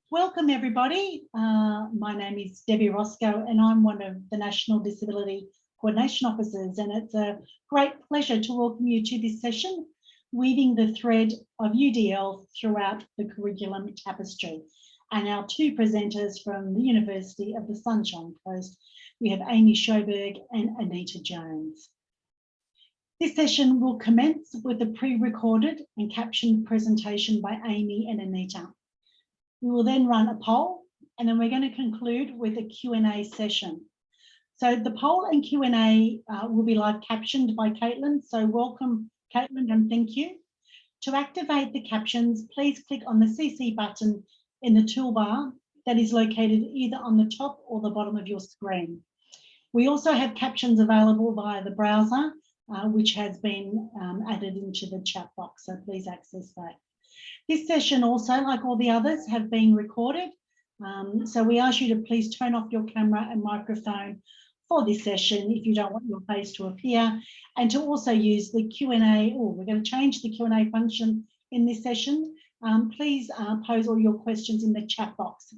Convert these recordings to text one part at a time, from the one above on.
Welcome everybody. My name is Debbie Roscoe and I'm one of the National Disability Coordination Officers, and it's a great pleasure to welcome you to this session, weaving the thread of UDL throughout the curriculum tapestry. And our two presenters from the University of the Sunshine Coast, we have Amy Sjoberg and Anita Jones. This session will commence with a pre-recorded and captioned presentation by Amy and Anita. We will then run a poll, and then we're going to conclude with a Q&A session. So the poll and Q&A will be live captioned by Caitlin. So welcome, Caitlin, and thank you. To activate the captions, please click on the CC button in the toolbar that is located either on the top or the bottom of your screen. We also have captions available via the browser, which has been added into the chat box, so please access that. This session also, like all the others, have been recorded. So we ask you to please turn off your camera and microphone for this session if you don't want your face to appear, and to also use the Q&A. We're going to change the Q&A function in this session. Please pose all your questions in the chat box,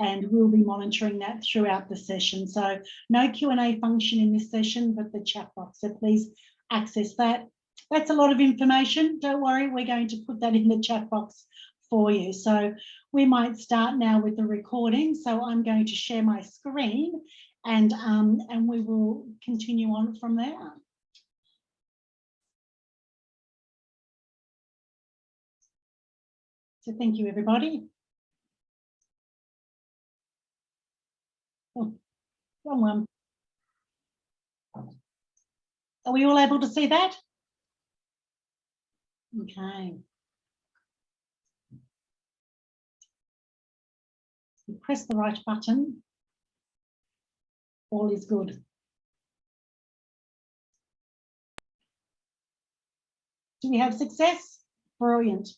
and we'll be monitoring that throughout the session. So no Q&A function in this session, but the chat box. So please access that. That's a lot of information. Don't worry, we're going to put that in the chat box for you. So we might start now with the recording. So I'm going to share my screen and we will continue on from there. So thank you, everybody. Oh, wrong one. Are we all able to see that? Okay. You press the right button. All is good. Do we have success? Brilliant.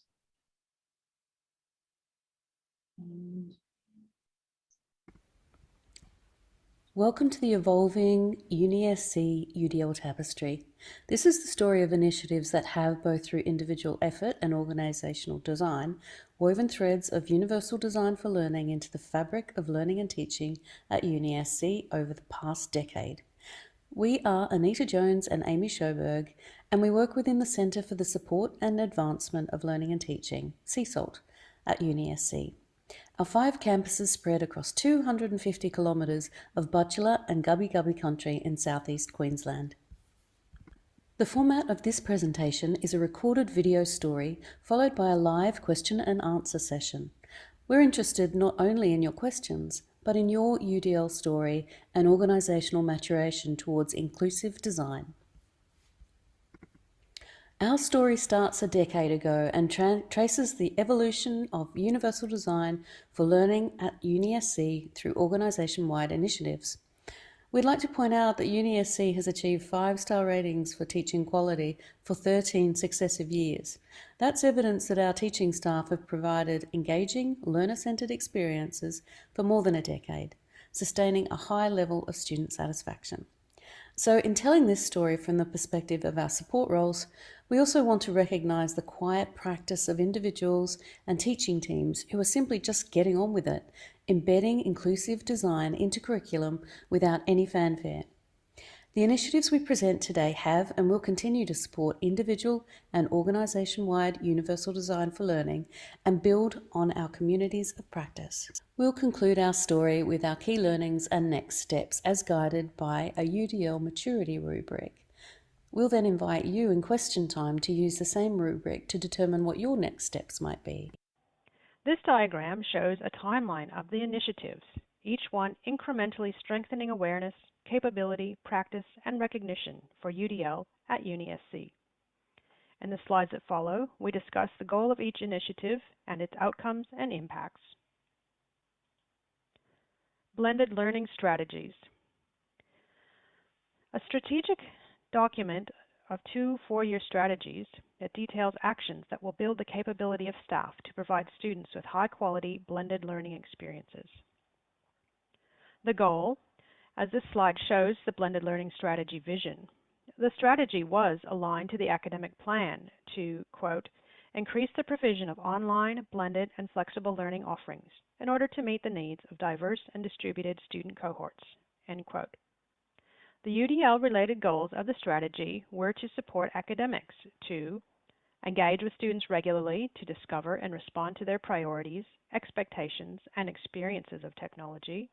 Welcome to the evolving UniSC UDL tapestry. This is the story of initiatives that have, both through individual effort and organisational design, woven threads of universal design for learning into the fabric of learning and teaching at UniSC over the past decade. We are Anita Jones and Amy Sjoberg, and we work within the Centre for the Support and Advancement of Learning and Teaching, CSALT, at UniSC. Our 5 campuses spread across 250 kilometres of Butchulla and Gubbi Gubbi country in southeast Queensland. The format of this presentation is a recorded video story followed by a live question and answer session. We're interested not only in your questions, but in your UDL story and organisational maturation towards inclusive design. Our story starts a decade ago and traces the evolution of universal design for learning at UniSC through organisation-wide initiatives. We'd like to point out that UniSC has achieved 5-star ratings for teaching quality for 13 successive years. That's evidence that our teaching staff have provided engaging, learner-centred experiences for more than a decade, sustaining a high level of student satisfaction. So in telling this story from the perspective of our support roles, we also want to recognise the quiet practice of individuals and teaching teams who are simply just getting on with it, embedding inclusive design into curriculum without any fanfare. The initiatives we present today have and will continue to support individual and organisation-wide universal design for learning and build on our communities of practice. We'll conclude our story with our key learnings and next steps as guided by a UDL maturity rubric. We'll then invite you in question time to use the same rubric to determine what your next steps might be. This diagram shows a timeline of the initiatives, each one incrementally strengthening awareness, capability, practice, and recognition for UDL at UniSC. In the slides that follow, we discuss the goal of each initiative and its outcomes and impacts. Blended learning strategies. A strategic document of 2 4-year strategies that details actions that will build the capability of staff to provide students with high-quality blended learning experiences. The goal, as this slide shows the blended learning strategy vision, the strategy was aligned to the academic plan to, quote, increase the provision of online, blended, and flexible learning offerings in order to meet the needs of diverse and distributed student cohorts." End quote. The UDL-related goals of the strategy were to support academics to engage with students regularly to discover and respond to their priorities, expectations, and experiences of technology,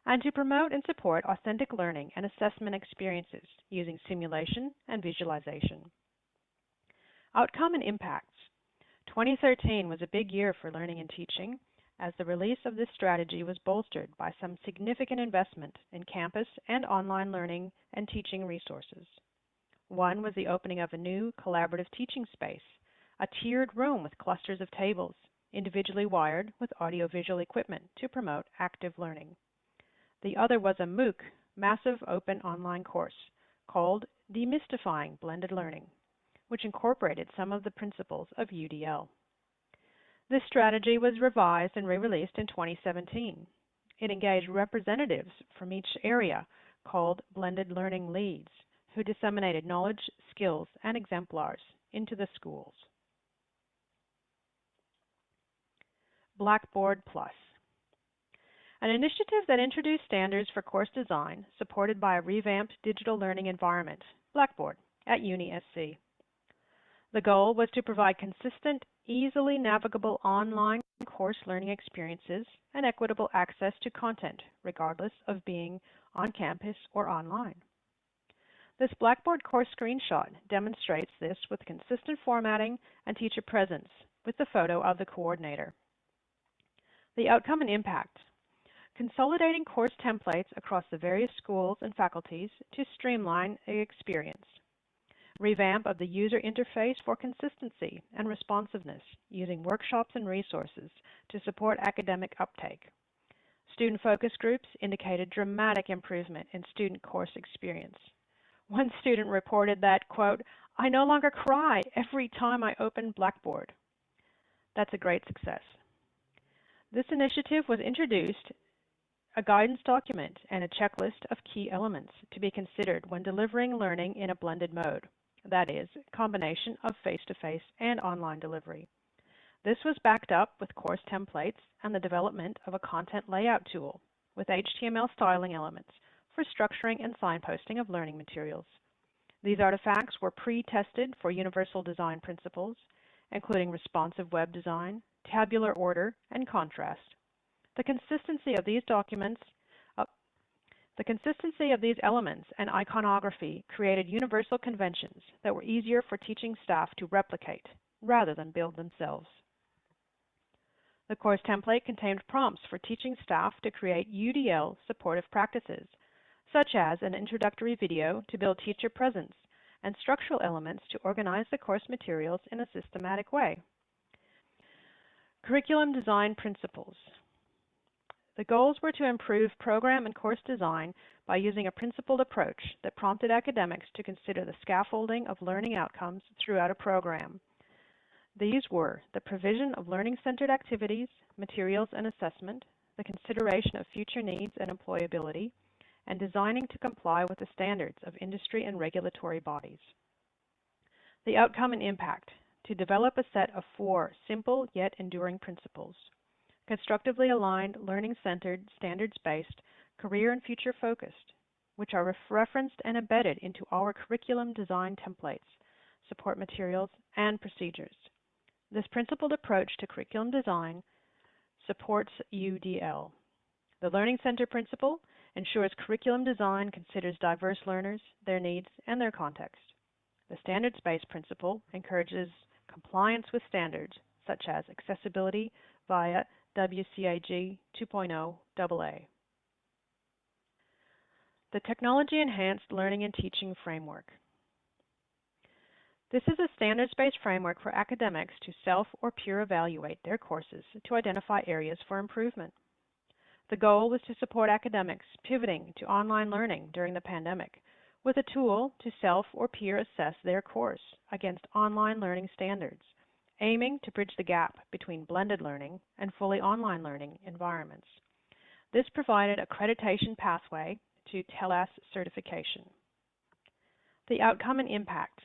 and to promote and support authentic learning and assessment experiences using simulation and visualization. Outcome and impacts. 2013 was a big year for learning and teaching, as the release of this strategy was bolstered by some significant investment in campus and online learning and teaching resources. One was the opening of a new collaborative teaching space, a tiered room with clusters of tables, individually wired with audiovisual equipment to promote active learning. The other was a MOOC, massive open online course, called Demystifying Blended Learning, which incorporated some of the principles of UDL. This strategy was revised and re-released in 2017. It engaged representatives from each area, called Blended Learning Leads, who disseminated knowledge, skills, and exemplars into the schools. Blackboard Plus, an initiative that introduced standards for course design supported by a revamped digital learning environment, Blackboard, at UniSC. The goal was to provide consistent, easily navigable online course learning experiences and equitable access to content, regardless of being on campus or online. This Blackboard course screenshot demonstrates this with consistent formatting and teacher presence with the photo of the coordinator. The outcome and impact. Consolidating course templates across the various schools and faculties to streamline the experience. Revamp of the user interface for consistency and responsiveness using workshops and resources to support academic uptake. Student focus groups indicated dramatic improvement in student course experience. One student reported that, quote, "I no longer cry every time I open Blackboard." That's a great success. This initiative was introduced a guidance document and a checklist of key elements to be considered when delivering learning in a blended mode, that is, combination of face-to-face and online delivery. This was backed up with course templates and the development of a content layout tool with HTML styling elements for structuring and signposting of learning materials. These artifacts were pre-tested for universal design principles, including responsive web design, tabular order, and contrast. The consistency of these elements and iconography created universal conventions that were easier for teaching staff to replicate rather than build themselves. The course template contained prompts for teaching staff to create UDL supportive practices, such as an introductory video to build teacher presence and structural elements to organize the course materials in a systematic way. Curriculum design principles. The goals were to improve program and course design by using a principled approach that prompted academics to consider the scaffolding of learning outcomes throughout a program. These were the provision of learning-centered activities, materials, and assessment, the consideration of future needs and employability, and designing to comply with the standards of industry and regulatory bodies. The outcome and impact, to develop a set of 4 simple yet enduring principles. Constructively aligned, learning-centered, standards-based, career and future-focused, which are referenced and embedded into our curriculum design templates, support materials, and procedures. This principled approach to curriculum design supports UDL. The Learning Center principle ensures curriculum design considers diverse learners, their needs, and their context. The standards-based principle encourages compliance with standards, such as accessibility via WCAG 2.0 AA. The Technology-Enhanced Learning and Teaching Framework. This is a standards-based framework for academics to self or peer evaluate their courses to identify areas for improvement. The goal was to support academics pivoting to online learning during the pandemic with a tool to self or peer assess their course against online learning standards, aiming to bridge the gap between blended learning and fully online learning environments. This provided accreditation pathway to TELAS certification. The outcome and impact.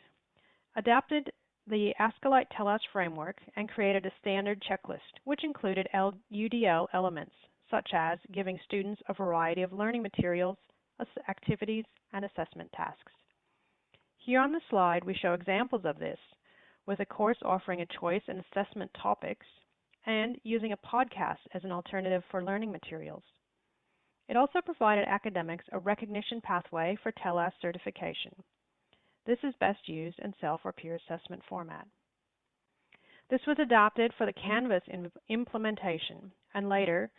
Adapted the ASCII TELUS framework and created a standard checklist, which included UDL elements, such as giving students a variety of learning materials, activities, and assessment tasks. Here on the slide, we show examples of this, with a course offering a choice in assessment topics and using a podcast as an alternative for learning materials. It also provided academics a recognition pathway for TELUS certification. This is best used in self or peer assessment format. This was adopted for the Canvas implementation and later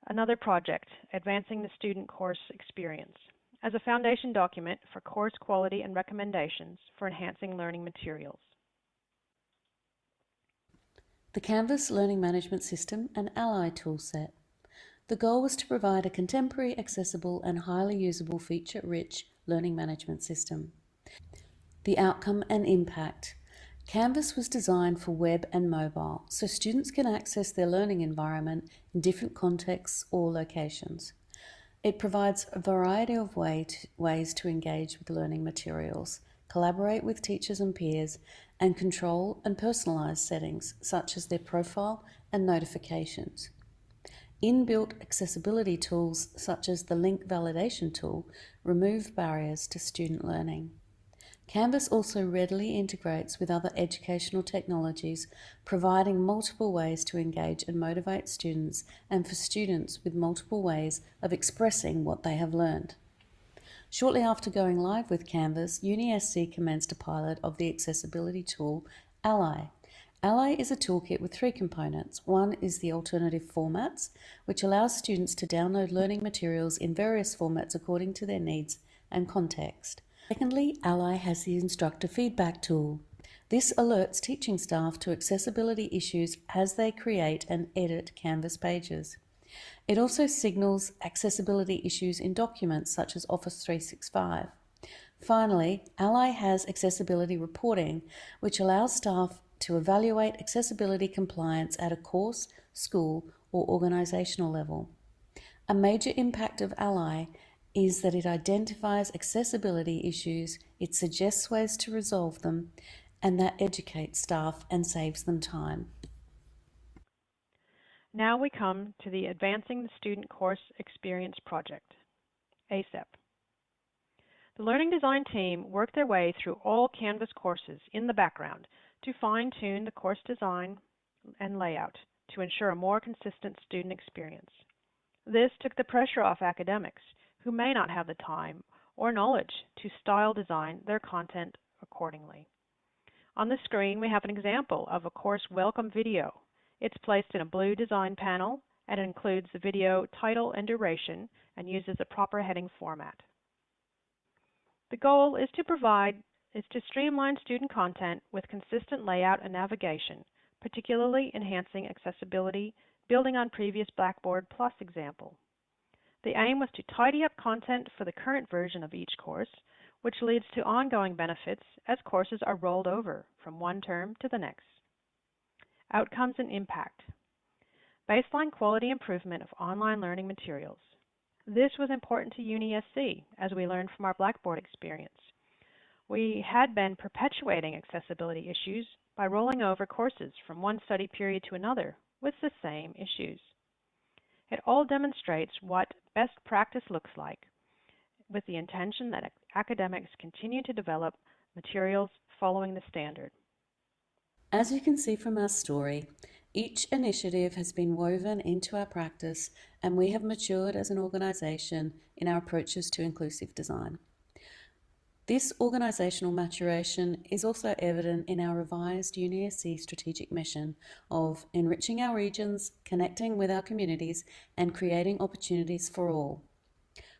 another project, Advancing the Student Course Experience, as a foundation document for course quality and recommendations for enhancing learning materials. The Canvas Learning Management System and Ally toolset. The goal was to provide a contemporary, accessible and highly usable feature-rich learning management system. The outcome and impact. Canvas was designed for web and mobile, so students can access their learning environment in different contexts or locations. It provides a variety of ways to engage with learning materials, collaborate with teachers and peers, and control and personalize settings such as their profile and notifications. Inbuilt accessibility tools such as the link validation tool remove barriers to student learning. Canvas also readily integrates with other educational technologies, providing multiple ways to engage and motivate students, and for students with multiple ways of expressing what they have learned. Shortly after going live with Canvas, UniSC commenced a pilot of the accessibility tool Ally. Ally is a toolkit with 3 components. One is the alternative formats, which allows students to download learning materials in various formats according to their needs and context. Secondly, Ally has the instructor feedback tool. This alerts teaching staff to accessibility issues as they create and edit Canvas pages. It also signals accessibility issues in documents such as Office 365. Finally, Ally has accessibility reporting, which allows staff to evaluate accessibility compliance at a course, school, or organisational level. A major impact of Ally is that it identifies accessibility issues, it suggests ways to resolve them, and that educates staff and saves them time. Now we come to the Advancing the Student Course Experience project, ACEP. The Learning Design team worked their way through all Canvas courses in the background to fine-tune the course design and layout to ensure a more consistent student experience. This took the pressure off academics who may not have the time or knowledge to style design their content accordingly. On the screen, we have an example of a course welcome video. It's placed in a blue design panel and it includes the video title and duration and uses a proper heading format. The goal is to streamline student content with consistent layout and navigation, particularly enhancing accessibility, building on previous Blackboard Plus example. The aim was to tidy up content for the current version of each course, which leads to ongoing benefits as courses are rolled over from one term to the next. Outcomes and impact. Baseline quality improvement of online learning materials. This was important to UniSC, as we learned from our Blackboard experience. We had been perpetuating accessibility issues by rolling over courses from one study period to another with the same issues. It all demonstrates what best practice looks like, with the intention that academics continue to develop materials following the standard. As you can see from our story, each initiative has been woven into our practice, and we have matured as an organisation in our approaches to inclusive design. This organisational maturation is also evident in our revised UniSC strategic mission of enriching our regions, connecting with our communities, and creating opportunities for all.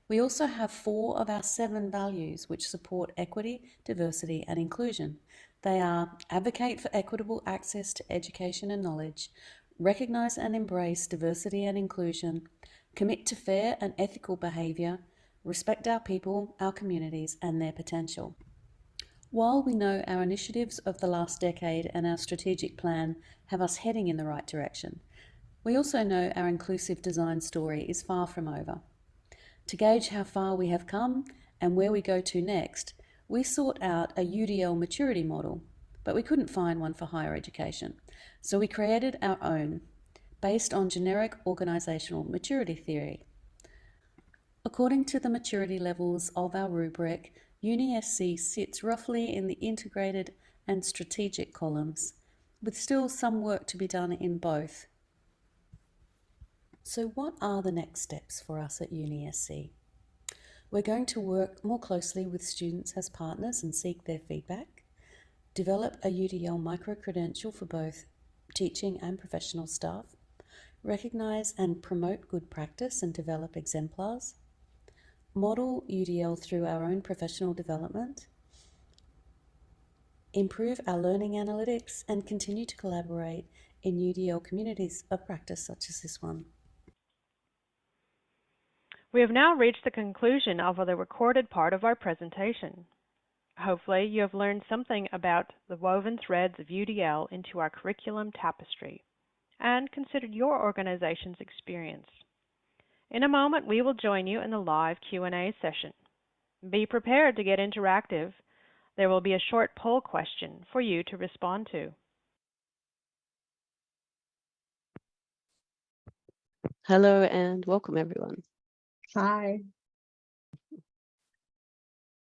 We also have 4 of our 7 values which support equity, diversity, and inclusion. They are: advocate for equitable access to education and knowledge, recognise and embrace diversity and inclusion, commit to fair and ethical behaviour, respect our people, our communities, and their potential. While we know our initiatives of the last decade and our strategic plan have us heading in the right direction, we also know our inclusive design story is far from over. To gauge how far we have come and where we go to next, we sought out a UDL maturity model. but we couldn't find one for higher education. So we created our own, based on generic organisational maturity theory. According to the maturity levels of our rubric, UniSC sits roughly in the integrated and strategic columns, with still some work to be done in both. So what are the next steps for us at UniSC? We're going to work more closely with students as partners and seek their feedback, develop a UDL micro-credential for both teaching and professional staff, recognise and promote good practice and develop exemplars, model UDL through our own professional development, improve our learning analytics, and continue to collaborate in UDL communities of practice such as this one. We have now reached the conclusion of the recorded part of our presentation. Hopefully, you have learned something about the woven threads of UDL into our curriculum tapestry and considered your organization's experience. In a moment, we will join you in the live Q&A session. Be prepared to get interactive. There will be a short poll question for you to respond to. Hello and welcome everyone. Hi.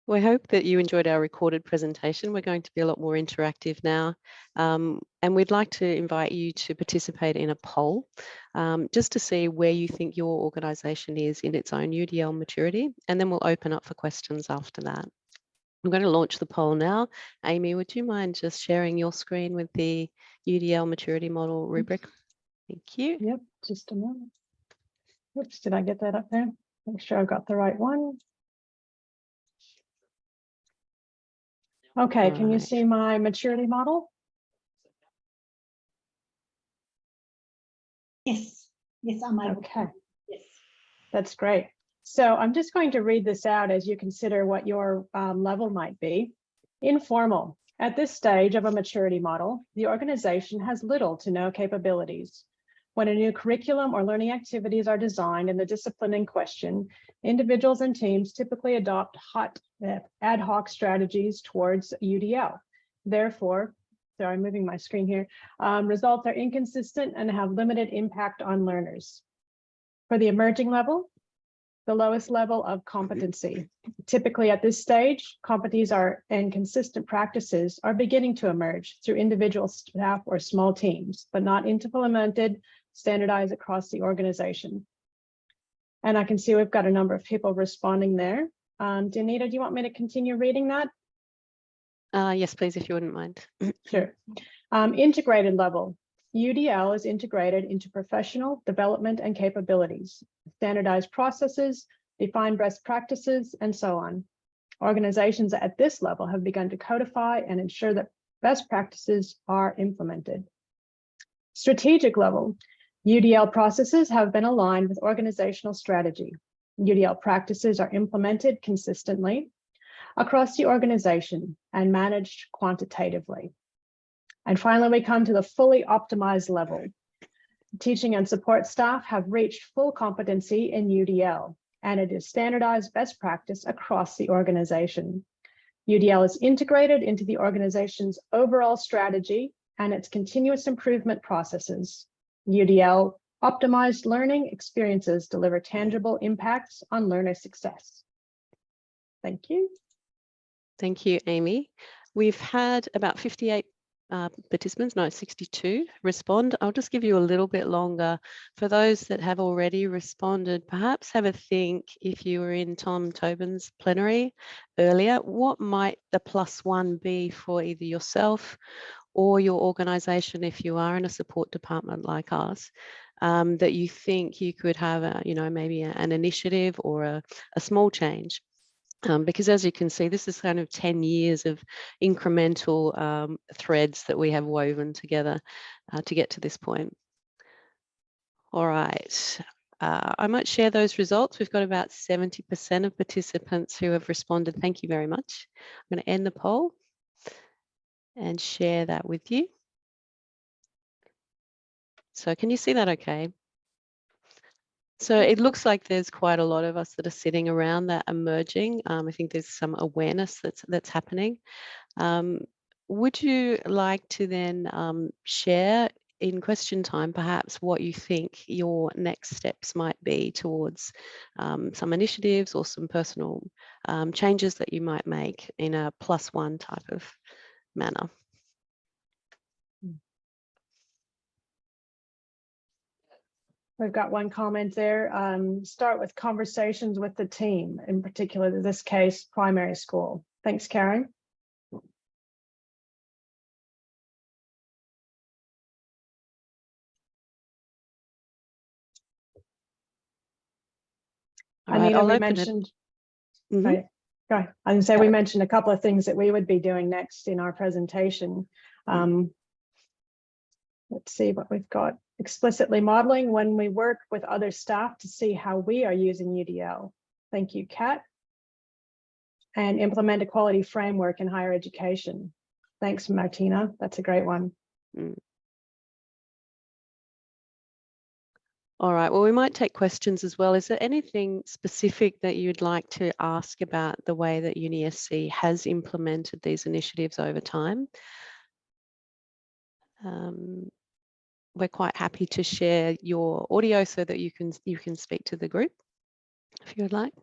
We hope that you enjoyed our recorded presentation. We're going to be a lot more interactive now, and we'd like to invite you to participate in a poll just to see where you think your organisation is in its own UDL maturity, and then we'll open up for questions after that. I'm going to launch the poll now. Amy, would you mind just sharing your screen with the UDL maturity model rubric? Thank you. Yep, just a moment. Oops, did I get that up there? Make sure I've got the right one. Okay, can you see my maturity model? Yes, yes, I'm able. Okay, Yes. that's great. So I'm just going to read this out as you consider what your level might be. Informal. At this stage of a maturity model, the organization has little to no capabilities. When a new curriculum or learning activities are designed in the discipline in question, individuals and teams typically adopt ad hoc strategies towards UDL. Therefore, sorry, I'm moving my screen here, results are inconsistent and have limited impact on learners. For the emerging level, the lowest level of competency. Typically at this stage, competencies and consistent practices are beginning to emerge through individual staff or small teams, but not implemented, standardized across the organization. And I can see we've got a number of people responding there. Anita, do you want me to continue reading that? Yes, please, if you wouldn't mind. Sure. Integrated level. UDL is integrated into professional development and capabilities, standardized processes, defined best practices, and so on. Organizations at this level have begun to codify and ensure that best practices are implemented. Strategic level. UDL processes have been aligned with organizational strategy. UDL practices are implemented consistently across the organization and managed quantitatively. And finally, we come to the fully optimized level. Teaching and support staff have reached full competency in UDL, and it is standardized best practice across the organization. UDL is integrated into the organization's overall strategy and its continuous improvement processes. UDL optimized learning experiences deliver tangible impacts on learner success. Thank you. Thank you, Amy. We've had about 58 participants, no, 62 respond. I'll just give you a little bit longer. For those that have already responded, perhaps have a think, if you were in Tom Tobin's plenary earlier, what might the +1 be for either yourself or your organisation, if you are in a support department like us, that you think you could have, maybe an initiative or a small change. Because as you can see, this is kind of 10 years of incremental threads that we have woven together to get to this point. All right, I might share those results. We've got about 70% of participants who have responded. Thank you very much. I'm going to end the poll and share that with you. So can you see that okay? So it looks like there's quite a lot of us that are sitting around that emerging. I think there's some awareness that's happening. Would you like to then share in question time perhaps what you think your next steps might be towards some initiatives or some personal changes that you might make in a +1 type of manner? We've got one comment there. Start with conversations with the team, in particular, in this case, primary school. Thanks, Karen. Anita, we mentioned, right, go ahead. I was say we mentioned a couple of things that we would be doing next in our presentation. Let's see what we've got. Explicitly modeling when we work with other staff to see how we are using UDL. Thank you, Kat. And implement a quality framework in higher education. Thanks, Martina. That's a great one. All right, well, we might take questions as well. Is there anything specific that you'd like to ask about the way that UniSC has implemented these initiatives over time? We're quite happy to share your audio so that you can speak to the group if you would like.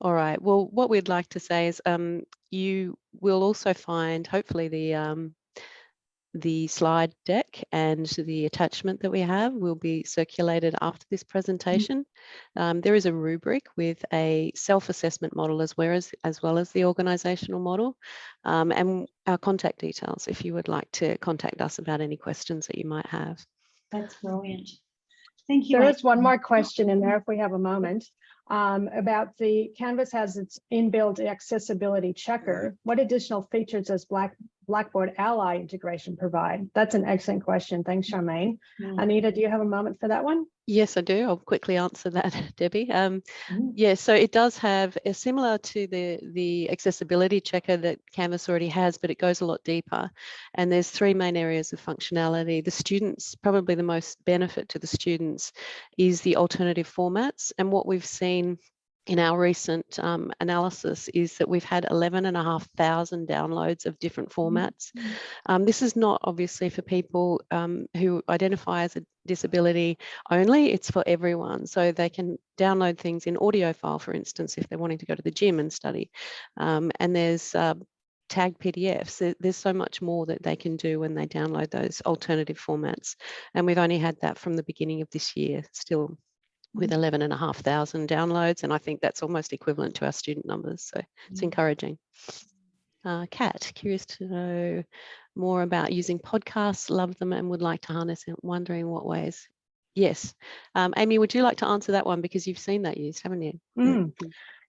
All right, well, what we'd like to say is you will also find hopefully the slide deck and the attachment that we have will be circulated after this presentation. There is a rubric with a self-assessment model as well as the organisational model, and our contact details if you would like to contact us about any questions that you might have. That's brilliant. Thank you. There is one more question in there if we have a moment. About the Canvas has its inbuilt accessibility checker. What additional features does Blackboard Ally integration provide? That's an excellent question. Thanks, Charmaine. Anita, do you have a moment for that one? Yes, I do. I'll quickly answer that, Debbie. Yeah, so it does have a similar to the accessibility checker that Canvas already has, but it goes a lot deeper. And there's 3 main areas of functionality. The students, probably the most benefit to the students is the alternative formats. And what we've seen in our recent analysis is that we've had 11,500 downloads of different formats. This is not obviously for people who identify as a disability only, it's for everyone. So they can download things in audio file, for instance, if they're wanting to go to the gym and study. And there's tagged PDFs. There's so much more that they can do when they download those alternative formats. And we've only had that from the beginning of this year, still with 11,500 downloads, and I think that's almost equivalent to our student numbers, so it's encouraging. Kat, curious to know more about using podcasts, love them and would like to harness it, wondering what ways. Yes, Amy, would you like to answer that one because you've seen that used, haven't you?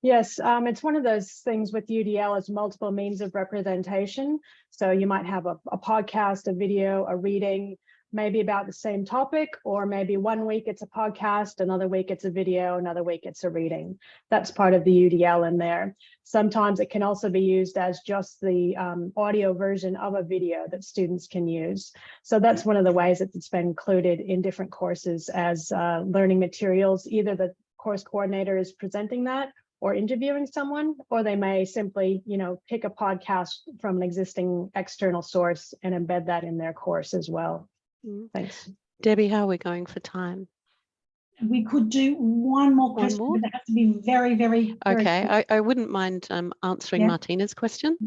Yes, it's one of those things with UDL as multiple means of representation. So you might have a podcast, a video, a reading, maybe about the same topic, or maybe one week it's a podcast, another week it's a video, another week it's a reading. That's part of the UDL in there. Sometimes it can also be used as just the audio version of a video that students can use. So that's one of the ways that it's been included in different courses as learning materials. Either the course coordinator is presenting that or interviewing someone, or they may simply, pick a podcast from an existing external source and embed that in their course as well. Thanks. Debbie, how are we going for time? We could do one more question, but it has to be very, very okay. I wouldn't mind answering Martina's question.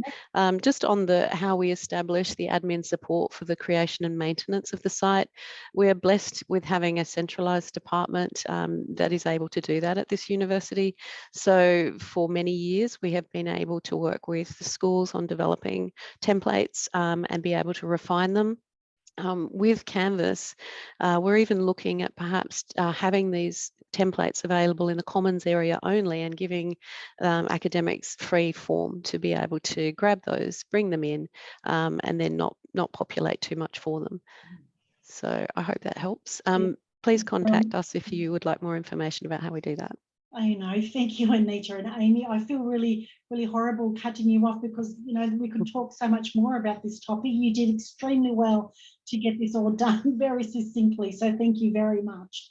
Just on how we establish the admin support for the creation and maintenance of the site. We are blessed with having a centralised department that is able to do that at this university. So for many years, we have been able to work with the schools on developing templates and be able to refine them. With Canvas, we're even looking at perhaps having these templates available in the Commons area only and giving academics free form to be able to grab those, bring them in, and then not populate too much for them. So I hope that helps. Please contact us if you would like more information about how we do that. I know. Thank you, Anita and Amy. I feel really, really horrible cutting you off because, we could talk so much more about this topic. You did extremely well to get this all done very succinctly. So thank you very much.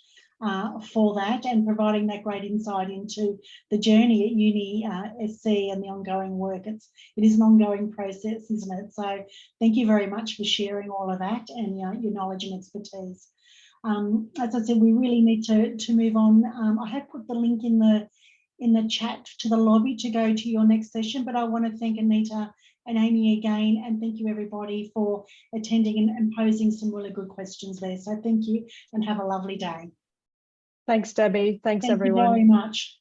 for that and providing that great insight into the journey at UniSC and the ongoing work. It is an ongoing process, isn't it? So thank you very much for sharing all of that and your knowledge and expertise. As I said, we really need to move on. I have put the link in the chat to the lobby to go to your next session, but I want to thank Anita and Amy again, and thank you everybody for attending and posing some really good questions there. So thank you and have a lovely day. Thanks, Debbie. Thanks, Thank everyone. you very much.